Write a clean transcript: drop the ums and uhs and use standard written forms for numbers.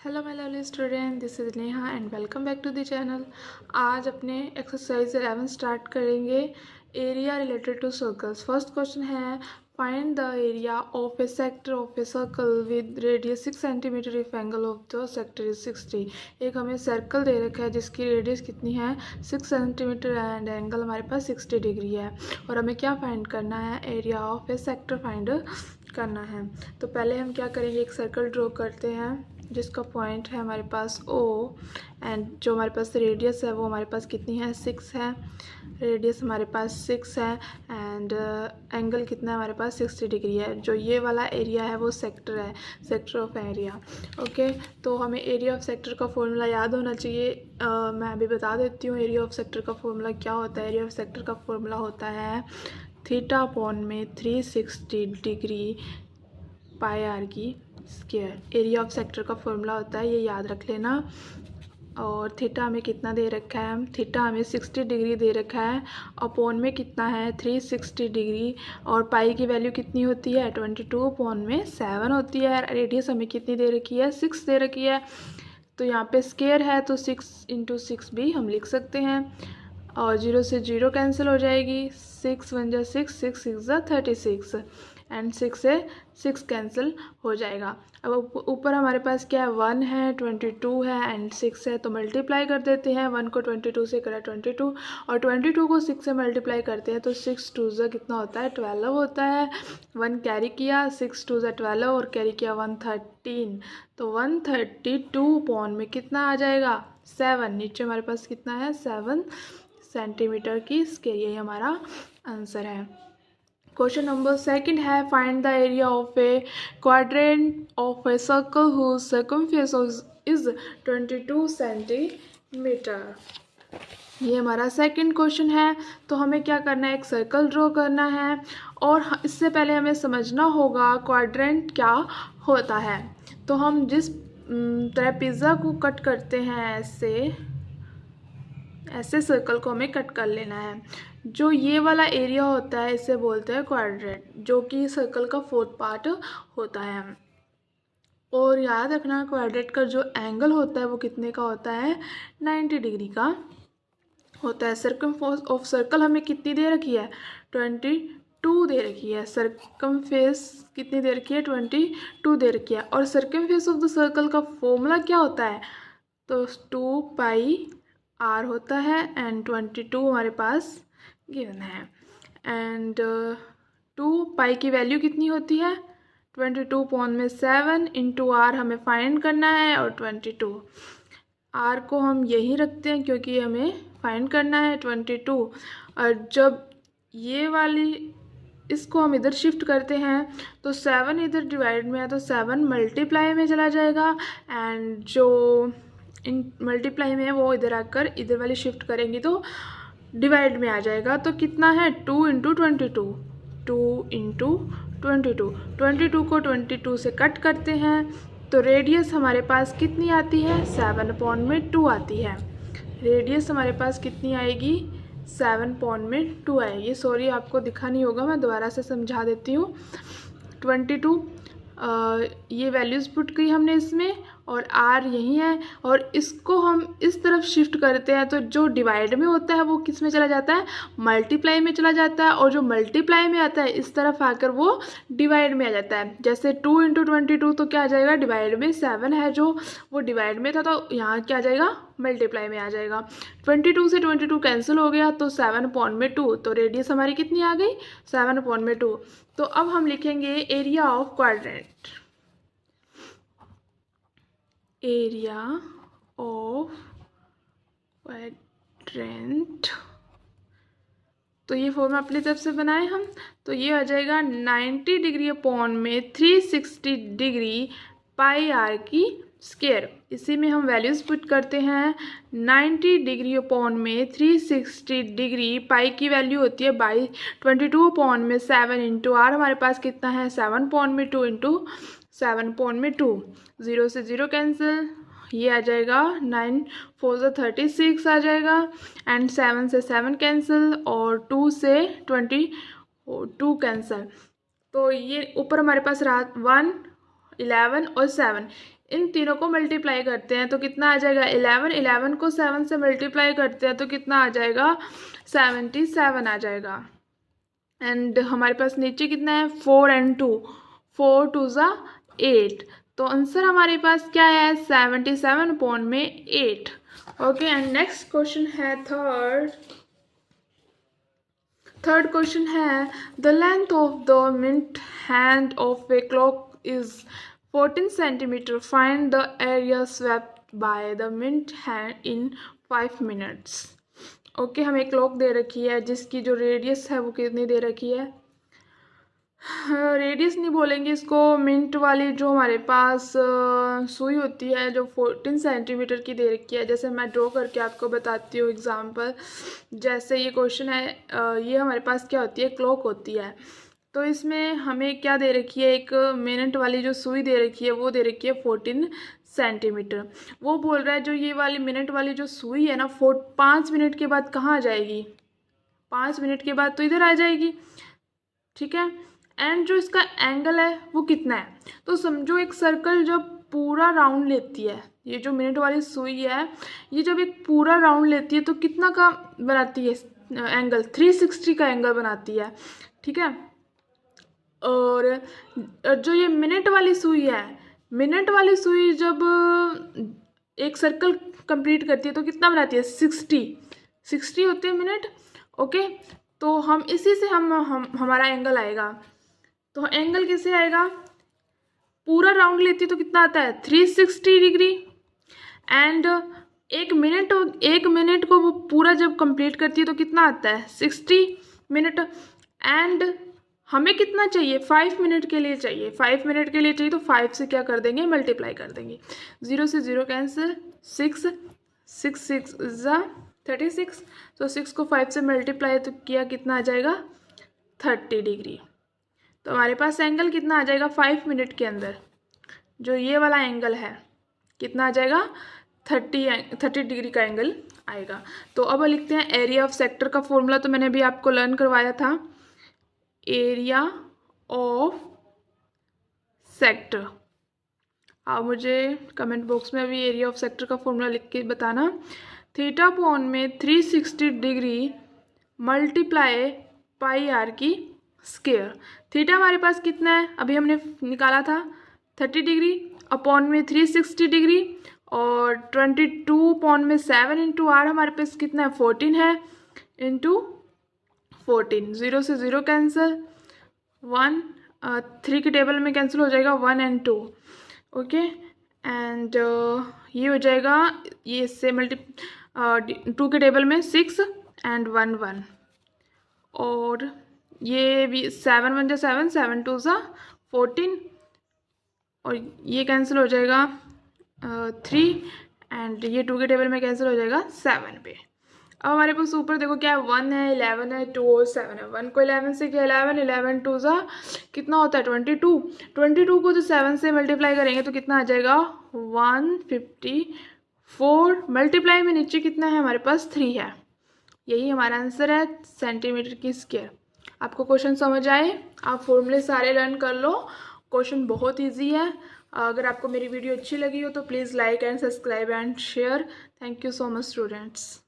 Hello my lovely student, this is Neha and welcome back to the channel. आज अपने exercise 11 start करेंगे। Area related to circles. First question है, find the area of a sector of a circle with radius 6 centimetre if angle of the sector is 60। एक हमें circle दे रखा है जिसकी radius कितनी है 6 सेंटीमीटर एंड एंगल हमारे पास 60 डिग्री है, और हमें क्या फाइंड करना है, area of a sector find करना है। तो पहले हम क्या करेंगे, एक सर्कल ड्रॉ करते हैं जिसका पॉइंट है हमारे पास O एंड जो हमारे पास रेडियस है वो हमारे पास कितनी है 6 है। रेडियस हमारे पास 6 है एंड एंगल कितना है हमारे पास 60 डिग्री है। जो ये वाला एरिया है वो सेक्टर है, सेक्टर ऑफ एरिया। ओके, तो हमें एरिया ऑफ सेक्टर का फॉर्मूला याद होना चाहिए। मैं अभी बता देती हूँ एरिया ऑफ सेक्टर का फॉर्मूला क्या होता है। एरिया ऑफ सेक्टर का फॉर्मूला होता है थीटा अपॉन में 360 डिग्री पाई आर की स्क्वायर। एरिया ऑफ सेक्टर का फॉर्मूला होता है, ये याद रख लेना। और थीटा हमें कितना दे रखा है, थीटा हमें 60 डिग्री दे रखा है, अपॉन में कितना है 360 डिग्री, और पाई की वैल्यू कितनी होती है 22 अपॉन में 7 होती है। रेडियस हमें कितनी दे रखी है 6 दे रखी है, तो यहाँ पे स्क्वायर है तो 6 × 6 भी हम लिख सकते हैं। और 0 से 0 कैंसिल हो जाएगी, 6 × 1 = 6, 6 × 6 = 36 एंड 6 से 6 कैंसिल हो जाएगा। अब ऊपर हमारे पास क्या है 1 है, 22 है एंड 6 है, तो मल्टीप्लाई कर देते हैं। 1 को 22 से करा 22 और 22 को 6 से मल्टीप्लाई करते हैं तो 6 × 2 कितना होता है 12 होता है। 1 कैरी किया, 6 × 2 = 12 और कैरी किया 113, तो 132 अपॉन में कितना आ जाएगा 7। नीचे हमारे पास कितना है 7 सेंटीमीटर की स्क्वायर। यही हमारा आंसर है। क्वेश्चन नंबर सेकंड है, find the area of a quadrant of a circle whose circumference is 22 centimetre. ये हमारा सेकंड क्वेश्चन है। तो हमें क्या करना है, एक सर्कल ड्रॉ करना है, और इससे पहले हमें समझना होगा क्वाड्रेंट क्या होता है। तो हम जिस तरह पिज़्ज़ा को कट करते हैं ऐसे सर्कल को हमें कट कर लेना है। जो ये वाला एरिया होता है इसे बोलते हैं क्वाड्रेंट, जो कि सर्कल का 4th पार्ट होता है। और याद रखना क्वाड्रेंट का जो एंगल होता है वो कितने का होता है 90 डिग्री का होता है। सर्कमफेरेंस ऑफ सर्कल हमें कितनी दे रखी है 22 दे रखी है। सर्कमफेरेंस कितनी दे रखी है 22 दे रखी है। और सर्कमफेरेंस ऑफ द सर्कल का फॉर्मूला क्या होता है, तो 2 पाई r होता है एंड 22 हमारे पास गिवन है। एंड 2 पाई की वैल्यू कितनी होती है 22 अपॉन में 7 × r हमें फाइंड करना है, और 22 r को हम यहीं रखते हैं क्योंकि हमें फाइंड करना है 22। और जब ये वाली इसको हम इधर शिफ्ट करते हैं तो 7 इधर डिवाइड में है तो 7 मल्टीप्लाई में चला जाएगा, एंड जो इन मल्टीप्लाई में है वो इधर आकर इधर वाली शिफ्ट करेंगे तो डिवाइड में आ जाएगा। तो कितना है 2 × 22, 2 × 22, 22 को 22 से कट करते हैं तो रेडियस हमारे पास कितनी आती है 7 अपॉन में 2 आती है। रेडियस हमारे पास कितनी आएगी 7 अपॉन में 2 आएगी। सॉरी आपको दिखा नहीं होगा, मैं दोबारा से समझा देती हूँ। 22 ये वैल्यूज़ पुट की हमने इसमें, और r यही है, और इसको हम इस तरफ शिफ्ट करते हैं तो जो डिवाइड में होता है वो किस में चला जाता है मल्टीप्लाई में चला जाता है, और जो मल्टीप्लाई में आता है इस तरफ आकर वो डिवाइड में आ जाता है। जैसे 2 × 22 तो क्या आ जाएगा डिवाइड में 7 है जो वो डिवाइड में था, तो यहाँ क्या आ जाएगा मल्टीप्लाई में आ जाएगा। 22 से 22 कैंसिल हो गया तो 7 अपॉन में 2, तो रेडियस हमारी कितनी आ गई 7 अपॉन में 2। तो अब हम लिखेंगे area of quadrant. Area of quadrant, तो ये फॉर्मूला अपनी तरफ से बनाए हम, तो ये आ जाएगा 90 डिग्री अपॉन में 360 डिग्री पाई r की स्क्वायर। इसी में हम वैल्यूज़ पुट करते हैं। 90 डिग्री अपॉन में 360 डिग्री, पाई की वैल्यू होती है 22 अपॉन में 7 × r हमारे पास कितना है 7 अपॉन में 2 × 7 अपॉन में 2, 0 से 0 कैंसिल, ये आ जाएगा 9 × 4 = 36 आ जाएगा, एंड 7 से 7 कैंसिल और 2 से 22 कैंसिल। तो ये ऊपर हमारे पास रहा 1, 11 और 7, इन तीनों को मल्टीप्लाई करते हैं तो कितना आ जाएगा 11, 11 को 7 से मल्टीप्लाई करते हैं तो कितना आ जाएगा 77 आ जाएगा। एंड हमारे पास नीचे कितना है 4 and 2, 4 2 ज़ा 8, तो आंसर हमारे पास क्या है 77 अपॉन में 8। ओके, एंड नेक्स्ट क्वेश्चन है थर्ड क्वेश्चन है the length of the minute hand of a clock is 14 centimetre, find the area swept by the minute hand in 5 minutes. Okay, हमें clock दे रखी है जिसकी जो रेडियस है वो कितनी दे रखी है, रेडियस नहीं बोलेंगे इसको, मिनट वाली जो हमारे पास सुई होती है जो 14 सेंटीमीटर की दे रखी है। जैसे मैं ड्रॉ करके आपको बताती हूँ एग्जांपल, जैसे ये क्वेश्चन है, ये हमारे पास क्या होती है क्लॉक होती है, तो इसमें हमें क्या दे रखी है, एक मिनट वाली जो सुई दे रखी है वो दे रखी है 14 सेंटीमीटर। वो बोल रहा है जो ये वाली मिनट वाली जो सुई है ना 5 मिनट के बाद कहाँ आ जाएगी, 5 मिनट के बाद तो इधर आ जाएगी, ठीक है। एंड जो इसका एंगल है वो कितना है, तो समझो एक सर्कल जब पूरा राउंड लेती है, ये जो मिनट वाली सुई है ये जब एक पूरा राउंड लेती है तो कितना का बनाती है एंगल, 360 का एंगल बनाती है, ठीक है। और जो ये मिनट वाली सुई है, मिनट वाली सुई जब एक सर्कल कंप्लीट करती है तो कितना बनाती है 60 होते हैं मिनट। ओके, तो हम इसी से हमारा एंगल आएगा, तो एंगल कैसे आएगा, पूरा राउंड लेती है तो कितना आता है 360 डिग्री, एंड एक मिनट को वो पूरा जब कंप्लीट करती है तो कितना आता है 60 मिनट। एंड हमें कितना चाहिए 5 मिनट के लिए चाहिए, 5 मिनट के लिए चाहिए तो 5 से क्या कर देंगे मल्टीप्लाई कर देंगे, 0 से 0 कैंसिल, 6 6 ज़ा 36, तो 6 को 5 से मल्टीप्लाई तो किया कितना आ जाएगा 30 डिग्री। तो हमारे पास एंगल कितना आ जाएगा 5 मिनट के अंदर, जो ये वाला एंगल है कितना आ जाएगा 30 डिग्री का एंगल आएगा। तो अब लिखते हैं एरिया ऑफ सेक्टर का फॉर्मूला, तो मैंने अभी आपको लर्न करवाया था, एरिया ऑफ सेक्टर। आप मुझे कमेंट बॉक्स में अभी एरिया ऑफ सेक्टर का फॉर्मूला लिख के बताना, थीटा अपॉन में 360 डिग्री मल्टीप्लाई पाई आर की स्क्वायर। थीटा हमारे पास कितना है अभी हमने निकाला था 30 डिग्री, अपॉन में 360 डिग्री, और 22 अपॉन में 7 इंटू आर हमारे पास कितना है 14 है, इंटू 14, 0 से 0 कैंसिल, 1 3 के टेबल में कैंसिल हो जाएगा 1 and 2। ओके, एंड ये हो जाएगा, ये इससे 2 के टेबल में 6 and 1 1, और ये भी 7 1 जा 7, 7 2 जा 14, और ये कैंसिल हो जाएगा 3, एंड ये 2 के टेबल में कैंसिल हो जाएगा 7 पे। अब हमारे पास ऊपर देखो क्या है 1 है, 11 है, 2 और 7 है, 1 को 11 से किया 11 2 जा कितना होता है 22 को जो 7 से मल्टीप्लाई करेंगे तो कितना आ जाएगा 154, मल्टीप्लाई में नीचे कितना है हमारे पास 3 है, यही हमारा आंसर है सेंटीमीटर की स्क्वायर। आपको क्वेश्चन समझ आए, आप फॉर्मूले सारे लर्न कर लो, क्वेश्चन बहुत इजी है। अगर आपको मेरी वीडियो अच्छी लगी हो तो please like and subscribe and share. Thank you so much students.